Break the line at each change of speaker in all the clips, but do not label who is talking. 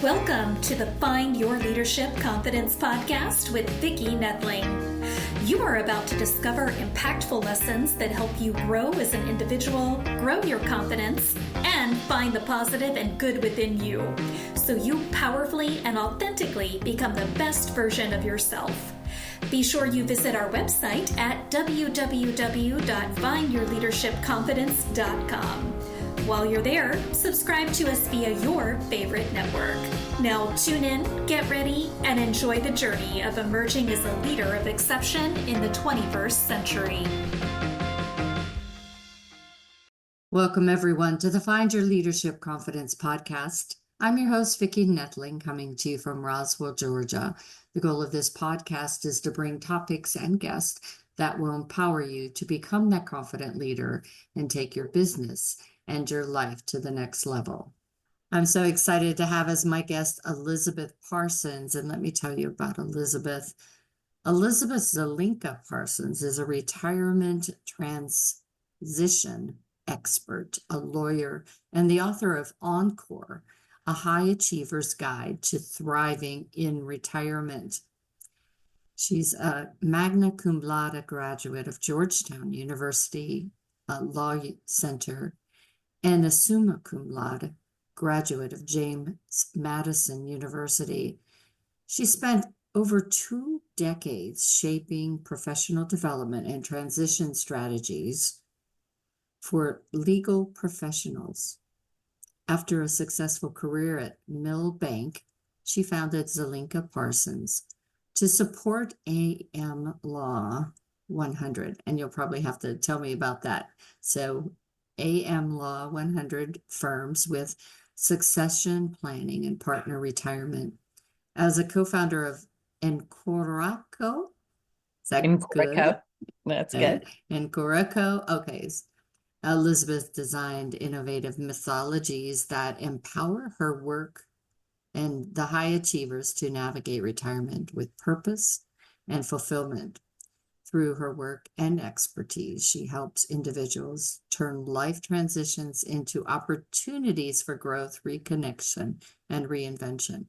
Welcome to the Find Your Leadership Confidence podcast with Vicki Noethling. You are about to discover impactful lessons that help you grow as an individual, grow your confidence, and find the positive and good within you, so you powerfully and authentically become the best version of yourself. Be sure you visit our website at www.findyourleadershipconfidence.com. While you're there, subscribe to us via your favorite network. Now tune in, get ready, and enjoy the journey of emerging as a leader of exception in the 21st century.
Welcome, everyone, to the Find Your Leadership Confidence podcast. I'm your host, Vicki Noethling, coming to you from Roswell, Georgia. The goal of this podcast is to bring topics and guests that will empower you to become that confident leader and take your business and your life to the next level. I'm so excited to have as my guest Elizabeth Parsons, and let me tell you about Elizabeth. Elizabeth Zelinka Parsons is a retirement transition expert, a lawyer, and the author of Encore, a high achiever's guide to thriving in retirement. She's a magna cum laude graduate of Georgetown University Law Center and a summa cum laude graduate of James Madison University. She spent over 2 decades shaping professional development and transition strategies for legal professionals. After a successful career at Mill Bank, she founded Zelinka Parsons to support AmLaw 100. And you'll probably have to tell me about that. So AmLaw 100 firms with succession planning and partner retirement. As a co-founder of Encoraco, is that
Encoraco.
good?
That's good.
Encoraco. Okay. Elizabeth designed innovative methodologies that empower her work and the high achievers to navigate retirement with purpose and fulfillment. Through her work and expertise, she helps individuals turn life transitions into opportunities for growth, reconnection, and reinvention.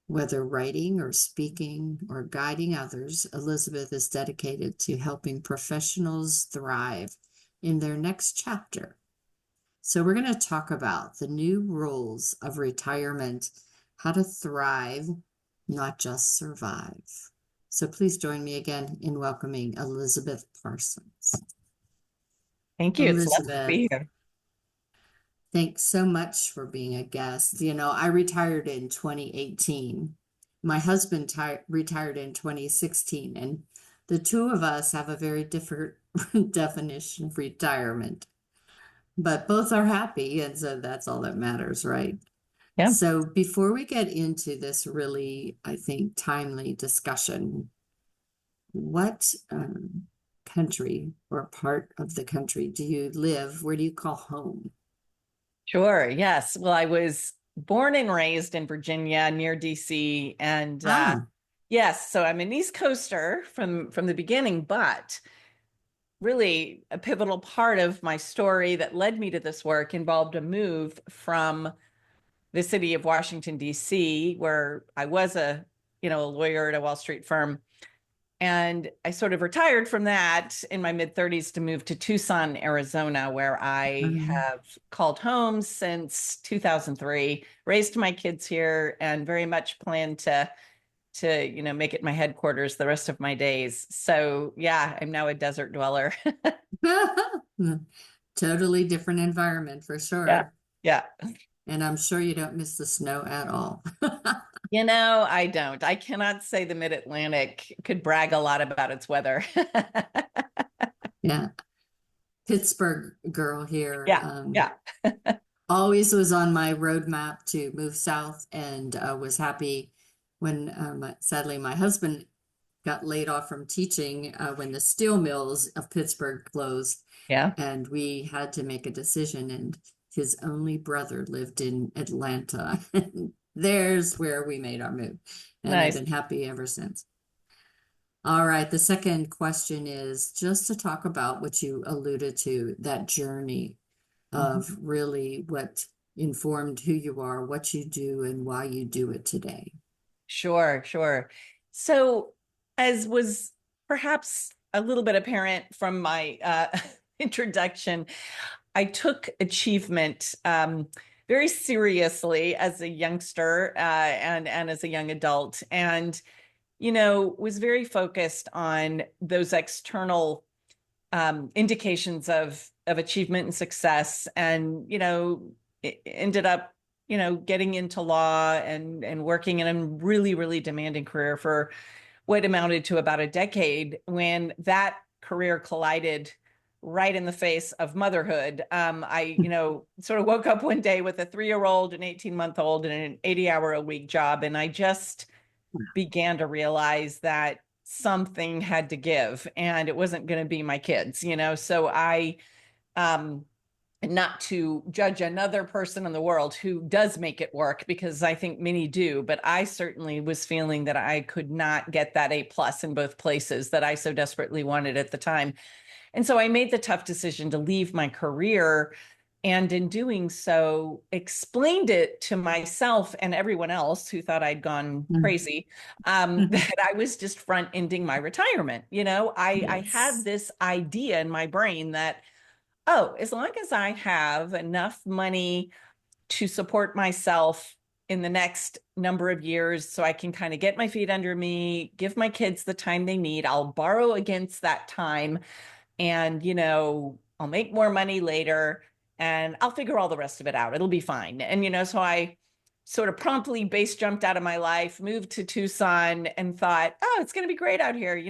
Whether writing or speaking or guiding others, Elizabeth is dedicated to helping professionals thrive in their next chapter. So we're going to talk about the new rules of retirement, how to thrive, not just survive. So please join me again in welcoming Elizabeth Parsons.
Thank you.
Elizabeth,
it's lovely to be here.
Thanks so much for being a guest. You know, I retired in 2018. My husband retired in 2016, and the two of us have a very different definition of retirement. But both are happy, and so that's all that matters, right?
Yeah.
So before we get into this really, I think, timely discussion, what country or part of the country do you live? Where do you call home?
Sure. Yes. Well, I was born and raised in Virginia near DC. And yes, so I'm an East Coaster from the beginning, but really a pivotal part of my story that led me to this work involved a move from the city of Washington, DC, where I was a lawyer at a Wall Street firm. And I sort of retired from that in my mid-30s to move to Tucson, Arizona, where I have called home since 2003, raised my kids here, and very much plan to make it my headquarters the rest of my days. So yeah, I'm now a desert dweller.
Totally different environment for sure.
Yeah.
And I'm sure you don't miss the snow at all.
I don't. I cannot say the Mid-Atlantic could brag a lot about its weather.
Yeah. Pittsburgh girl here.
Yeah.
Always was on my roadmap to move south, and was happy when sadly my husband got laid off from teaching when the steel mills of Pittsburgh closed.
Yeah.
And we had to make a decision, and his only brother lived in Atlanta. There's where we made our move. And
Nice.
I've been happy ever since. All right. The second question is just to talk about what you alluded to, that journey of really what informed who you are, what you do, and why you do it today.
Sure, sure. So, as was perhaps a little bit apparent from my introduction, I took achievement very seriously as a youngster and as a young adult, and was very focused on those external indications of achievement and success, and it ended up getting into law and working in a really, really demanding career for what amounted to about a decade, when that career collided right in the face of motherhood. I, sort of woke up one day with a 3-year-old, an 18-month-old, and an 80-hour-a-week job. And I just began to realize that something had to give, and it wasn't going to be my kids, So I, not to judge another person in the world who does make it work, because I think many do, but I certainly was feeling that I could not get that A+ in both places that I so desperately wanted at the time. And so I made the tough decision to leave my career, and in doing so, explained it to myself and everyone else who thought I'd gone crazy, that I was just front-ending my retirement. I had this idea in my brain that, oh, as long as I have enough money to support myself in the next number of years, so I can kind of get my feet under me, give my kids the time they need, I'll borrow against that time, and, I'll make more money later, and I'll figure all the rest of it out. It'll be fine. And, so I sort of promptly base jumped out of my life, moved to Tucson, and thought, oh, it's going to be great out here,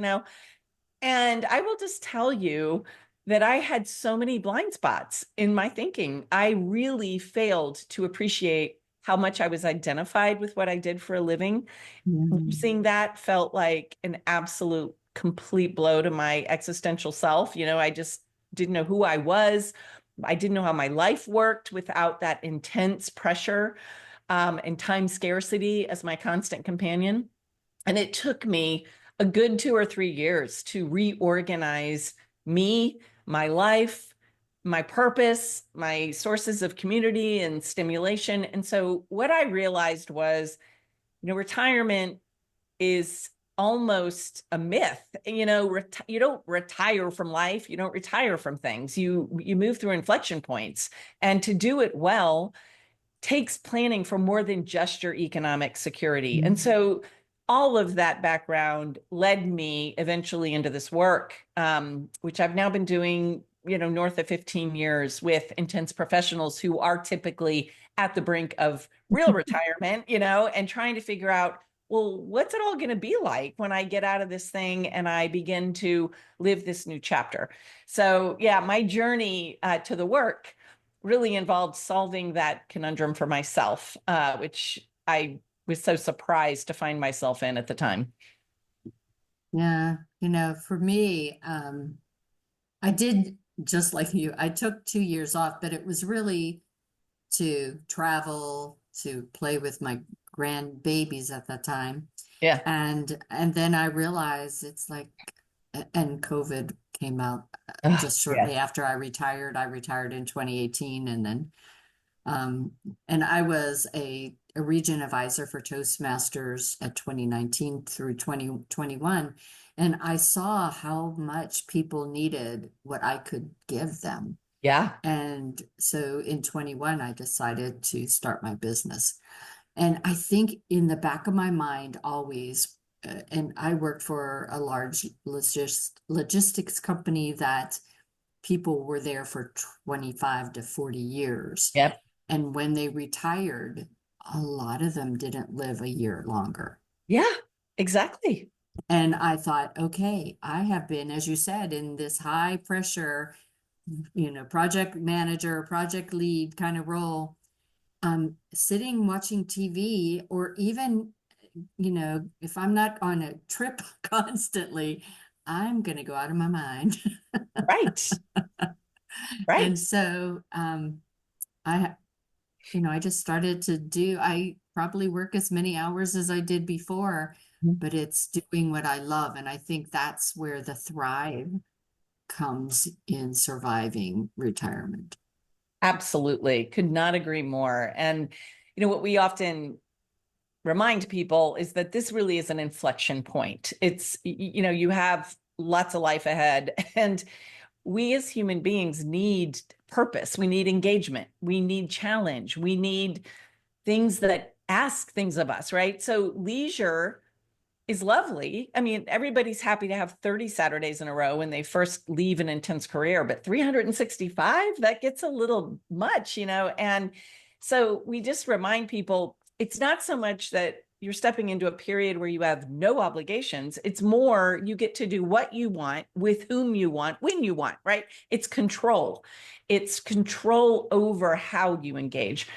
And I will just tell you that I had so many blind spots in my thinking. I really failed to appreciate how much I was identified with what I did for a living. Losing that felt like an absolute complete blow to my existential self. I just didn't know who I was. I didn't know how my life worked without that intense pressure and time scarcity as my constant companion. And it took me a good 2 or 3 years to reorganize me, my life, my purpose, my sources of community and stimulation. And so what I realized was, retirement is almost a myth. You don't retire from life. You don't retire from things. You move through inflection points. And to do it well takes planning for more than just your economic security. And so all of that background led me eventually into this work, which I've now been doing, north of 15 years with intense professionals who are typically at the brink of real retirement, and trying to figure out, well, what's it all going to be like when I get out of this thing and I begin to live this new chapter? So yeah, my journey to the work really involved solving that conundrum for myself, which I was so surprised to find myself in at the time.
Yeah, for me, I did just like you. I took 2 years off, but it was really to travel, to play with my grandbabies at that time.
Yeah.
And then I realized it's like, and COVID came out just shortly after I retired. I retired in 2018, and then and I was a region advisor for Toastmasters at 2019 through 2021. And I saw how much people needed what I could give them.
Yeah.
And so in 21, I decided to start my business. And I think in the back of my mind always, and I worked for a large logistics company that people were there for 25 to 40 years.
Yep.
And when they retired, a lot of them didn't live a year longer.
Yeah, exactly.
And I thought, okay, I have been, as you said, in this high pressure, project manager, project lead kind of role, sitting watching TV, or even, if I'm not on a trip constantly, I'm going to go out of my mind.
Right. Right.
And so I just started I probably work as many hours as I did before, but it's doing what I love. And I think that's where the thrive comes in surviving retirement.
Absolutely. Could not agree more. And, what we often remind people is that this really is an inflection point. It's, you have lots of life ahead, and we as human beings need purpose. We need engagement. We need challenge. We need things that ask things of us, right? So leisure is lovely. I mean, everybody's happy to have 30 Saturdays in a row when they first leave an intense career, but 365, that gets a little much, And so we just remind people, it's not so much that you're stepping into a period where you have no obligations. It's more you get to do what you want, with whom you want, when you want, right? It's control. It's control over how you engage.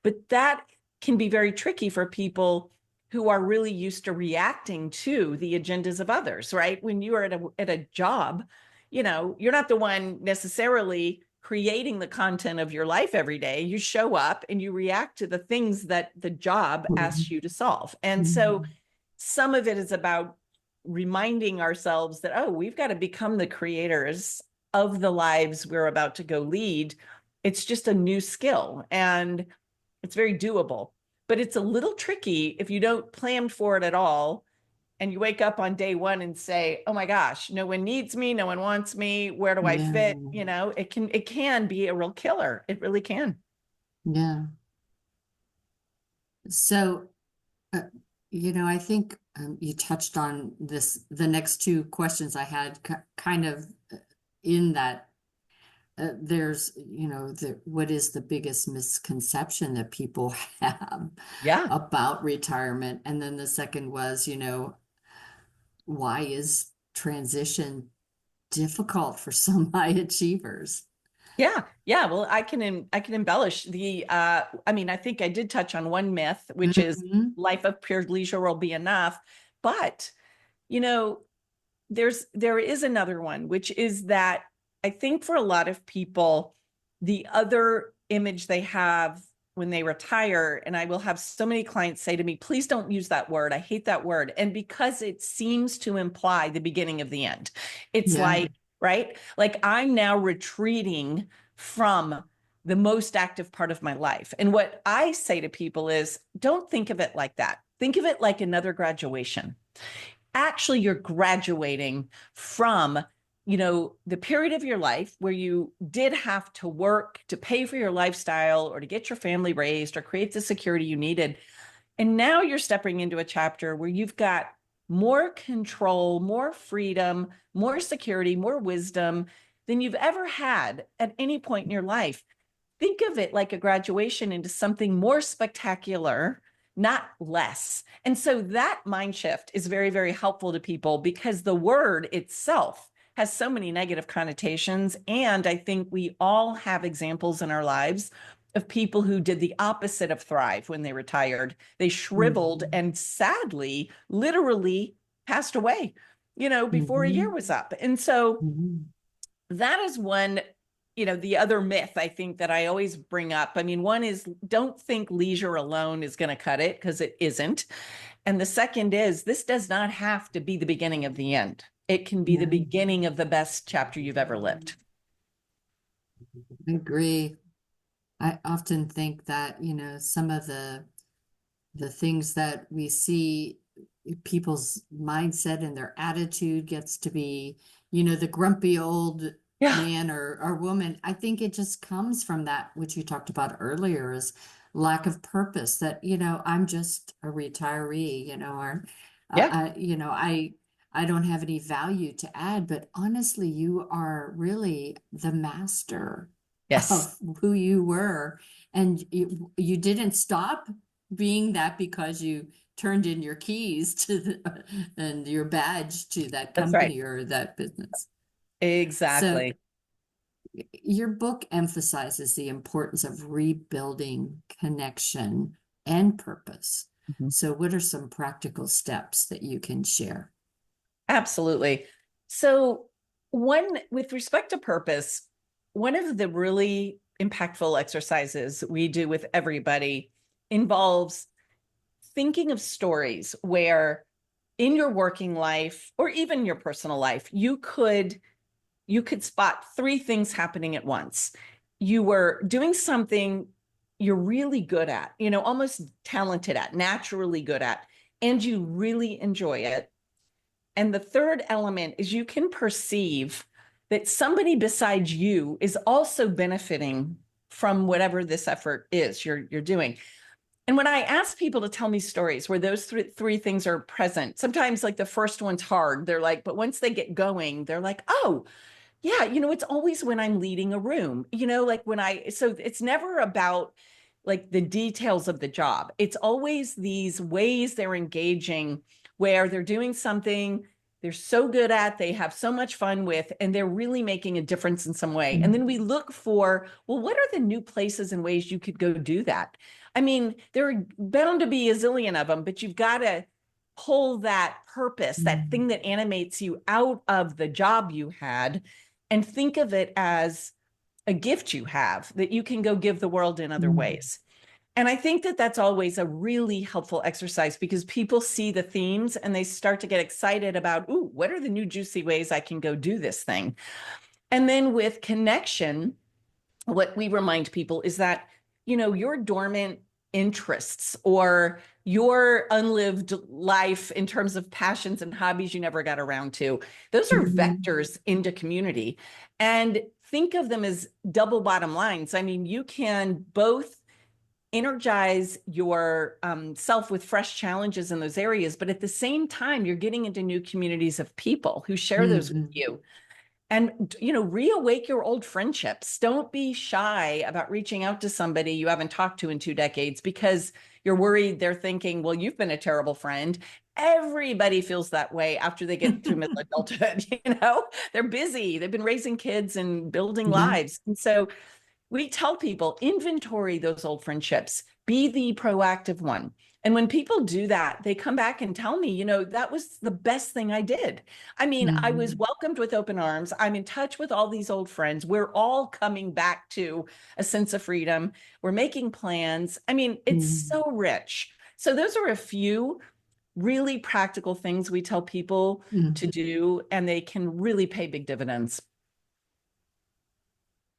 But that can be very tricky for people who are really used to reacting to the agendas of others, right? When you are at a job, you're not the one necessarily creating the content of your life every day. You show up and you react to the things that the job asks you to solve. And so some of it is about reminding ourselves that, oh, we've got to become the creators of the lives we're about to go lead. It's just a new skill, and it's very doable. But it's a little tricky if you don't plan for it at all, and you wake up on day one and say, oh my gosh, no one needs me, no one wants me, where do I fit? It can be a real killer. It really can.
Yeah. So, I think you touched on this, the next two questions I had kind of in that. There's, what is the biggest misconception that people have about retirement? And then the second was, why is transition difficult for some high achievers?
Yeah. Well, I can embellish I think I did touch on one myth, which is life of pure leisure will be enough. But, there is another one, which is that I think for a lot of people, the other image they have when they retire, and I will have so many clients say to me, please don't use that word. I hate that word. And because it seems to imply the beginning of the end. It's like, right? Like I'm now retreating from the most active part of my life. And what I say to people is, don't think of it like that. Think of it like another graduation. Actually, you're graduating from the period of your life where you did have to work to pay for your lifestyle or to get your family raised or create the security you needed. And now you're stepping into a chapter where you've got more control, more freedom, more security, more wisdom than you've ever had at any point in your life. Think of it like a graduation into something more spectacular, not less. And so that mind shift is very, very helpful to people because the word itself has so many negative connotations. And I think we all have examples in our lives of people who did the opposite of thrive when they retired. They shriveled and sadly, literally passed away, before a year was up. And so that is one, the other myth I think that I always bring up. I mean, one is don't think leisure alone is going to cut it, because it isn't. And the second is this does not have to be the beginning of the end. It can be the beginning of the best chapter you've ever lived.
I agree. I often think that, some of the things that we see, people's mindset and their attitude gets to be, the grumpy old man or woman. I think it just comes from that, which you talked about earlier, is lack of purpose, that, I'm just a retiree, or, I don't have any value to add. But honestly, you are really the master of who you were. And you didn't stop being that because you turned in your keys to and your badge to that company or that business.
Exactly.
So your book emphasizes the importance of rebuilding connection and purpose. So what are some practical steps that you can share?
Absolutely. So with respect to purpose, one of the really impactful exercises we do with everybody involves thinking of stories where in your working life or even your personal life, you could spot three things happening at once. you were doing something you're really good at, almost talented at, naturally good at, and you really enjoy it. And the third element is you can perceive that somebody besides you is also benefiting from whatever this effort is you're doing. And when I ask people to tell me stories where those three things are present, sometimes like the first one's hard. They're like, but once they get going, they're like, oh, yeah, it's always when I'm leading a room, like so it's never about like the details of the job. It's always these ways they're engaging where they're doing something they're so good at, they have so much fun with, and they're really making a difference in some way. And then we look for, well, what are the new places and ways you could go do that? I mean, there are bound to be a zillion of them, but you've got to pull that purpose, that thing that animates you out of the job you had, and think of it as a gift you have that you can go give the world in other ways. And I think that that's always a really helpful exercise because people see the themes and they start to get excited about, ooh, what are the new juicy ways I can go do this thing? And then with connection, what we remind people is that, your dormant interests or your unlived life in terms of passions and hobbies you never got around to, those are vectors into community. And think of them as double bottom lines. I mean, you can both energize your self with fresh challenges in those areas, but at the same time, you're getting into new communities of people who share those with you. And, reawake your old friendships. Don't be shy about reaching out to somebody you haven't talked to in 2 decades because you're worried they're thinking, well, you've been a terrible friend. Everybody feels that way after they get through middle adulthood. They're busy. They've been raising kids and building lives. And so we tell people, inventory those old friendships, be the proactive one. And when people do that, they come back and tell me, that was the best thing I did. I mean, I was welcomed with open arms. I'm in touch with all these old friends. We're all coming back to a sense of freedom. We're making plans. I mean, it's so rich. So those are a few really practical things we tell people to do, and they can really pay big dividends.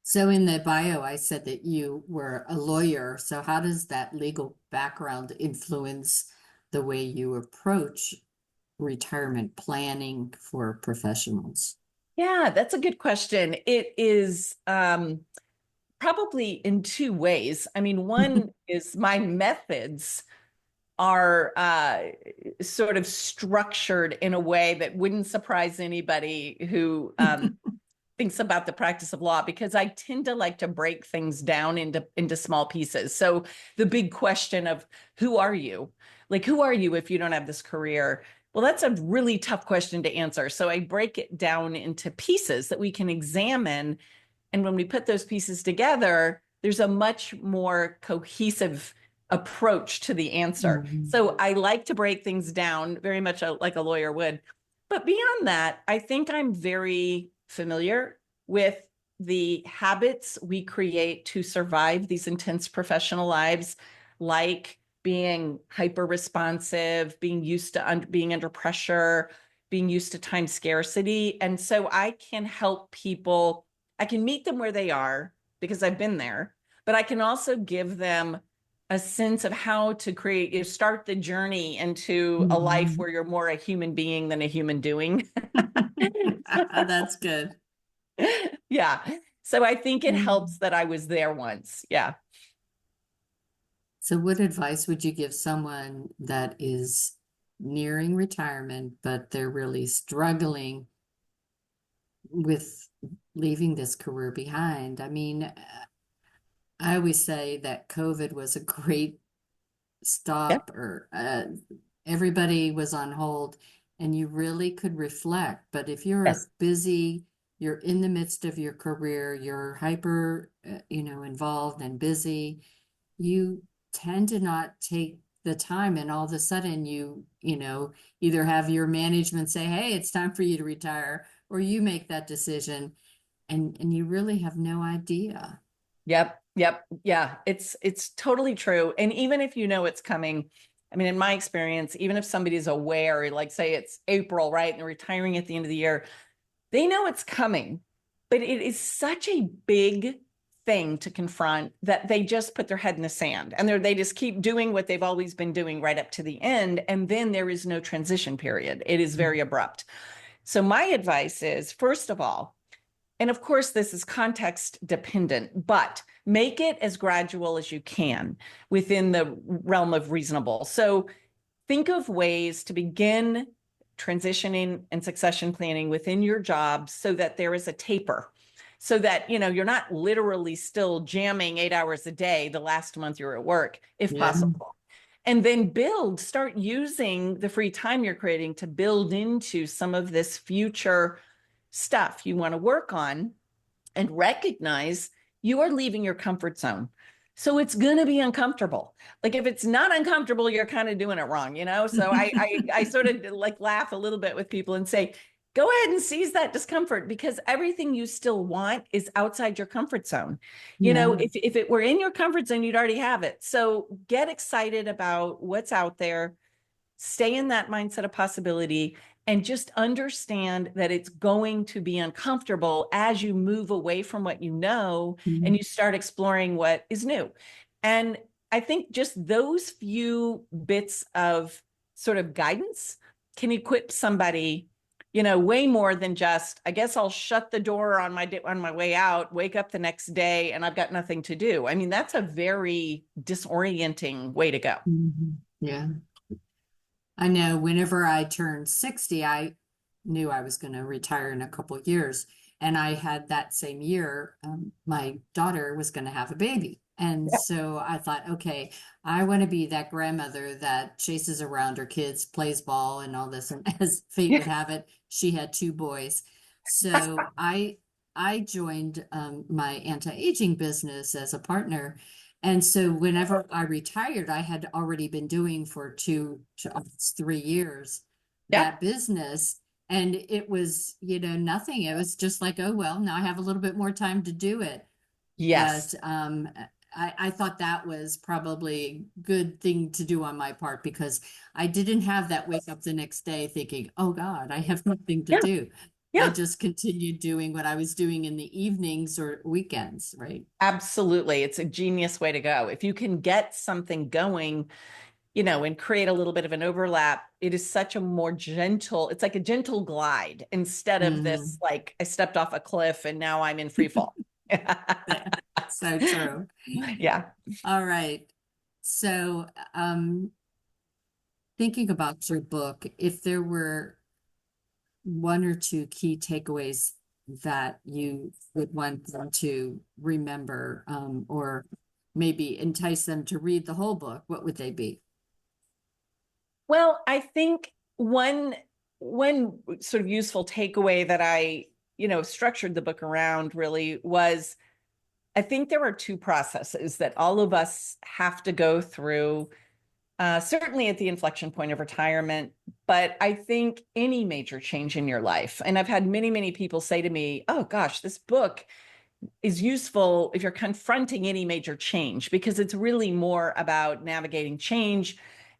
So in the bio, I said that you were a lawyer. So how does that legal background influence the way you approach retirement planning for professionals?
Yeah, that's a good question. It is probably in 2 ways. I mean, one is my methods are sort of structured in a way that wouldn't surprise anybody who thinks about the practice of law, because I tend to like to break things down into small pieces. So the big question of who are you? Like, who are you if you don't have this career? Well, that's a really tough question to answer. So I break it down into pieces that we can examine. And when we put those pieces together, there's a much more cohesive approach to the answer. So I like to break things down very much like a lawyer would. But beyond that, I think I'm very familiar with the habits we create to survive these intense professional lives, like being hyper responsive, being used to being under pressure, being used to time scarcity. And so I can help people, I can meet them where they are because I've been there, but I can also give them a sense of how to start the journey into a life where you're more a human being than a human doing.
That's good.
Yeah. So I think it helps that I was there once. Yeah.
So what advice would you give someone that is nearing retirement, but they're really struggling with leaving this career behind? I mean, I always say that COVID was a great stop, or everybody was on hold and you really could reflect. But if you're busy, you're in the midst of your career, you're hyper, involved and busy, you tend to not take the time, and all of a sudden you either have your management say, hey, it's time for you to retire, or you make that decision and you really have no idea.
Yep. Yeah. It's totally true. And even if it's coming, I mean, in my experience, even if somebody's aware, like say it's April, right, and they're retiring at the end of the year, they know it's coming, but it is such a big thing to confront that they just put their head in the sand and they just keep doing what they've always been doing right up to the end. And then there is no transition period. It is very abrupt. So my advice is, first of all, and of course, this is context dependent, but make it as gradual as you can within the realm of reasonable. So think of ways to begin transitioning and succession planning within your job so that there is a taper, so that, you're not literally still jamming 8 hours a day the last month you're at work, if possible. And then start using the free time you're creating to build into some of this future stuff you want to work on, and recognize you are leaving your comfort zone. So it's going to be uncomfortable. Like if it's not uncomfortable, you're kind of doing it wrong, So I sort of like laugh a little bit with people and say, go ahead and seize that discomfort, because everything you still want is outside your comfort zone. If it were in your comfort zone, you'd already have it. So get excited about what's out there, stay in that mindset of possibility, and just understand that it's going to be uncomfortable as you move away from what you know and you start exploring what is new. And I think just those few bits of sort of guidance can equip somebody, way more than just, I guess I'll shut the door on my way out, wake up the next day, and I've got nothing to do. I mean, that's a very disorienting way to go.
Yeah. I know whenever I turned 60, I knew I was going to retire in a couple of years. And I had that same year, my daughter was going to have a baby. And so I thought, okay, I want to be that grandmother that chases around her kids, plays ball and all this. And as fate would have it, she had 2 boys. So I joined my anti-aging business as a partner. And so whenever I retired, I had already been doing for 2 to almost 3 years that business. And it was, nothing. It was just like, oh, well, now I have a little bit more time to do it.
Yes.
But I thought that was probably a good thing to do on my part, because I didn't have that wake up the next day thinking, oh, God, I have nothing to do. I just continued doing what I was doing in the evenings or weekends, right?
Absolutely. It's a genius way to go. If you can get something going, and create a little bit of an overlap, it is such a more gentle, it's like a gentle glide instead of this, like I stepped off a cliff and now I'm in free fall.
So true.
Yeah.
All right. So, thinking about your book, if there were 1 or 2 key takeaways that you would want them to remember, or maybe entice them to read the whole book, what would they be?
Well, I think one sort of useful takeaway that I, structured the book around really was, I think there are 2 processes that all of us have to go through, certainly at the inflection point of retirement, but I think any major change in your life. And I've had many, many people say to me, oh gosh, this book is useful if you're confronting any major change, because it's really more about navigating change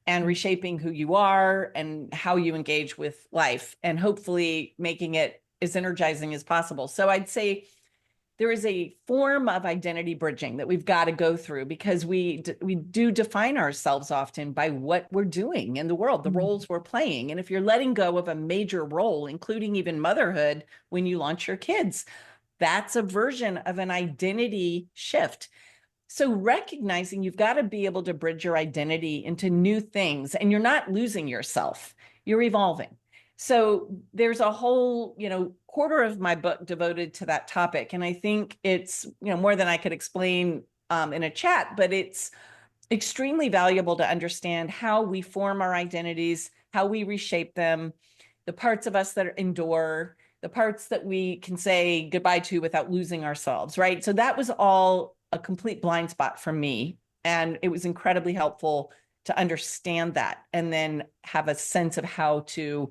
and reshaping who you are and how you engage with life, and hopefully making it as energizing as possible. So I'd say there is a form of identity bridging that we've got to go through, because we do define ourselves often by what we're doing in the world, the roles we're playing. And if you're letting go of a major role, including even motherhood, when you launch your kids, that's a version of an identity shift. So recognizing you've got to be able to bridge your identity into new things, and you're not losing yourself, you're evolving. So there's a whole, quarter of my book devoted to that topic. And I think it's, more than I could explain in a chat, but it's extremely valuable to understand how we form our identities, how we reshape them, the parts of us that endure, the parts that we can say goodbye to without losing ourselves, right? So that was all a complete blind spot for me. And it was incredibly helpful to understand that and then have a sense of how to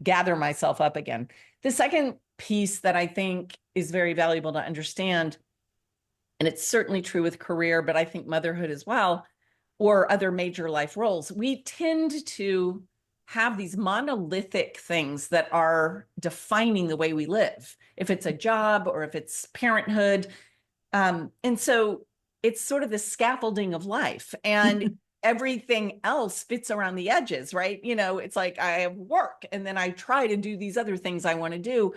gather myself up again. The second piece that I think is very valuable to understand, and it's certainly true with career, but I think motherhood as well, or other major life roles, we tend to have these monolithic things that are defining the way we live. If it's a job or if it's parenthood, And so it's sort of the scaffolding of life, and everything else fits around the edges, right? You know, it's like I have work and then I try to do these other things I want to do.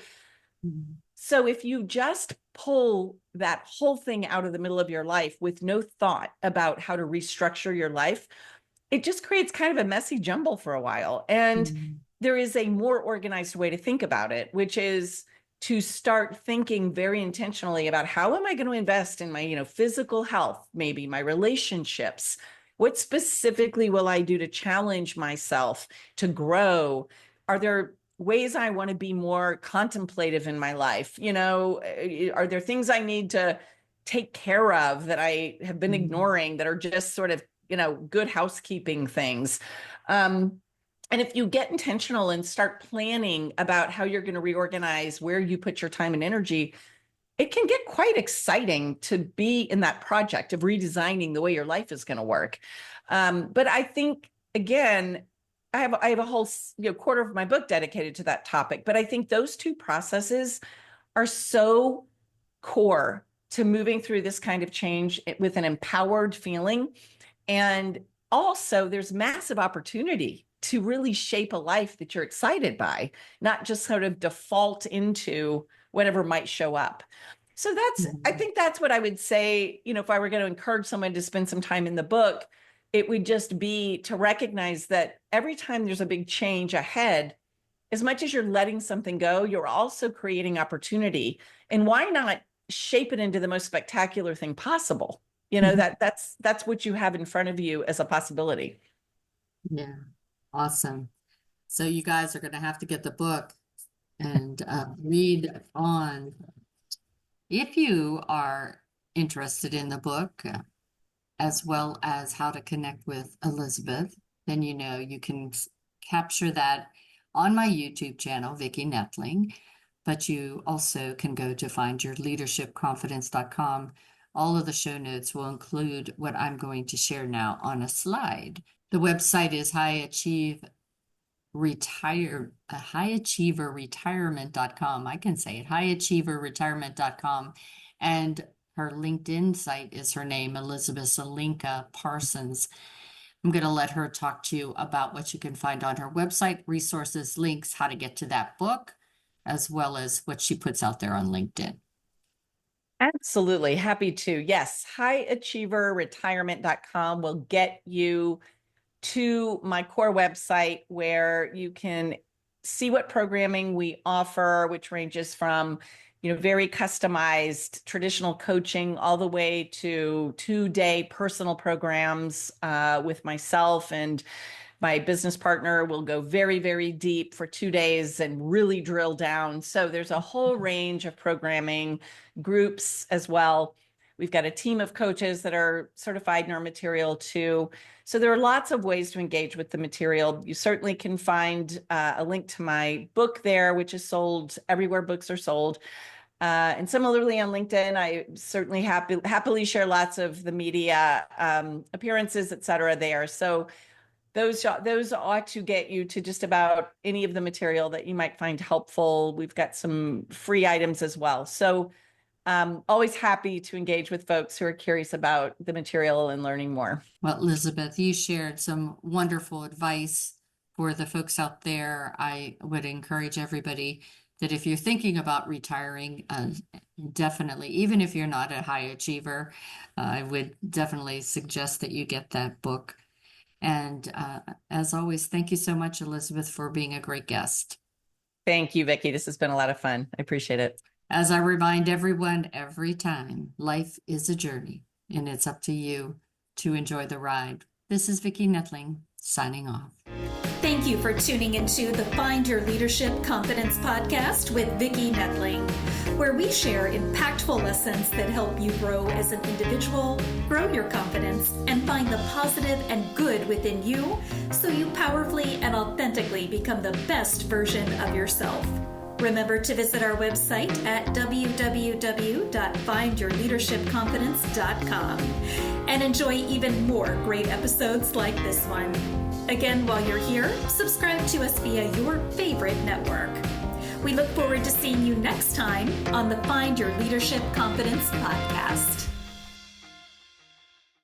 So if you just pull that whole thing out of the middle of your life with no thought about how to restructure your life, it just creates kind of a messy jumble for a while. And there is a more organized way to think about it, which is to start thinking very intentionally about how am I going to invest in my, you know, physical health, maybe my relationships. What specifically will I do to challenge myself, to grow? Are there ways I want to be more contemplative in my life? You know, are there things I need to take care of that I have been ignoring that are just sort of, you know, good housekeeping things? And if you get intentional and start planning about how you're going to reorganize where you put your time and energy, it can get quite exciting to be in that project of redesigning the way your life is going to work. But I think, again, I have a whole quarter of my book dedicated to that topic. But I think those two processes are so core to moving through this kind of change with an empowered feeling. And also, there's massive opportunity to really shape a life that you're excited by, not just sort of default into whatever might show up. So I think that's what I would say, you know, if I were going to encourage someone to spend some time in the book, it would just be to recognize that every time there's a big change ahead, as much as you're letting something go, you're also creating opportunity. And why not shape it into the most spectacular thing possible? You know, that's what you have in front of you as a possibility.
Yeah. Awesome. So you guys are going to have to get the book and read on. If you are interested in the book, as well as how to connect with Elizabeth, then you know you can capture that on my YouTube channel, Vicki Noethling, but you also can go to findyourleadershipconfidence.com. All of the show notes will include what I'm going to share now on a slide. The website is highachieverretirement.com. I can say it, highachieverretirement.com. And her LinkedIn site is her name, Elizabeth Zelinka Parsons. I'm going to let her talk to you about what you can find on her website, resources, links, how to get to that book, as well as what she puts out there on LinkedIn.
Absolutely. Happy to. Yes. Highachieverretirement.com will get you to my core website where you can see what programming we offer, which ranges from, you know, very customized traditional coaching all the way to 2-day personal programs with myself and my business partner. Will go very, very deep for 2 days and really drill down. So there's a whole range of programming groups as well. We've got a team of coaches that are certified in our material too. So there are lots of ways to engage with the material. You certainly can find a link to my book there, which is sold everywhere books are sold. And similarly on LinkedIn, I certainly happily share lots of the media appearances, et cetera, there. So those ought to get you to just about any of the material that you might find helpful. We've got some free items as well. So always happy to engage with folks who are curious about the material and learning more.
Well, Elizabeth, you shared some wonderful advice for the folks out there. I would encourage everybody that if you're thinking about retiring, definitely, even if you're not a high achiever, I would definitely suggest that you get that book. And as always, thank you so much, Elizabeth, for being a great guest.
Thank you, Vicki. This has been a lot of fun. I appreciate it.
As I remind everyone every time, life is a journey, and it's up to you to enjoy the ride. This is Vicki Noethling, signing off.
Thank you for tuning into the Find Your Leadership Confidence podcast with Vicki Noethling, where we share impactful lessons that help you grow as an individual, grow your confidence, and find the positive and good within you so you powerfully and authentically become the best version of yourself. Remember to visit our website at www.findyourleadershipconfidence.com and enjoy even more great episodes like this one. Again, while you're here, subscribe to us via your favorite network. We look forward to seeing you next time on the Find Your Leadership Confidence podcast.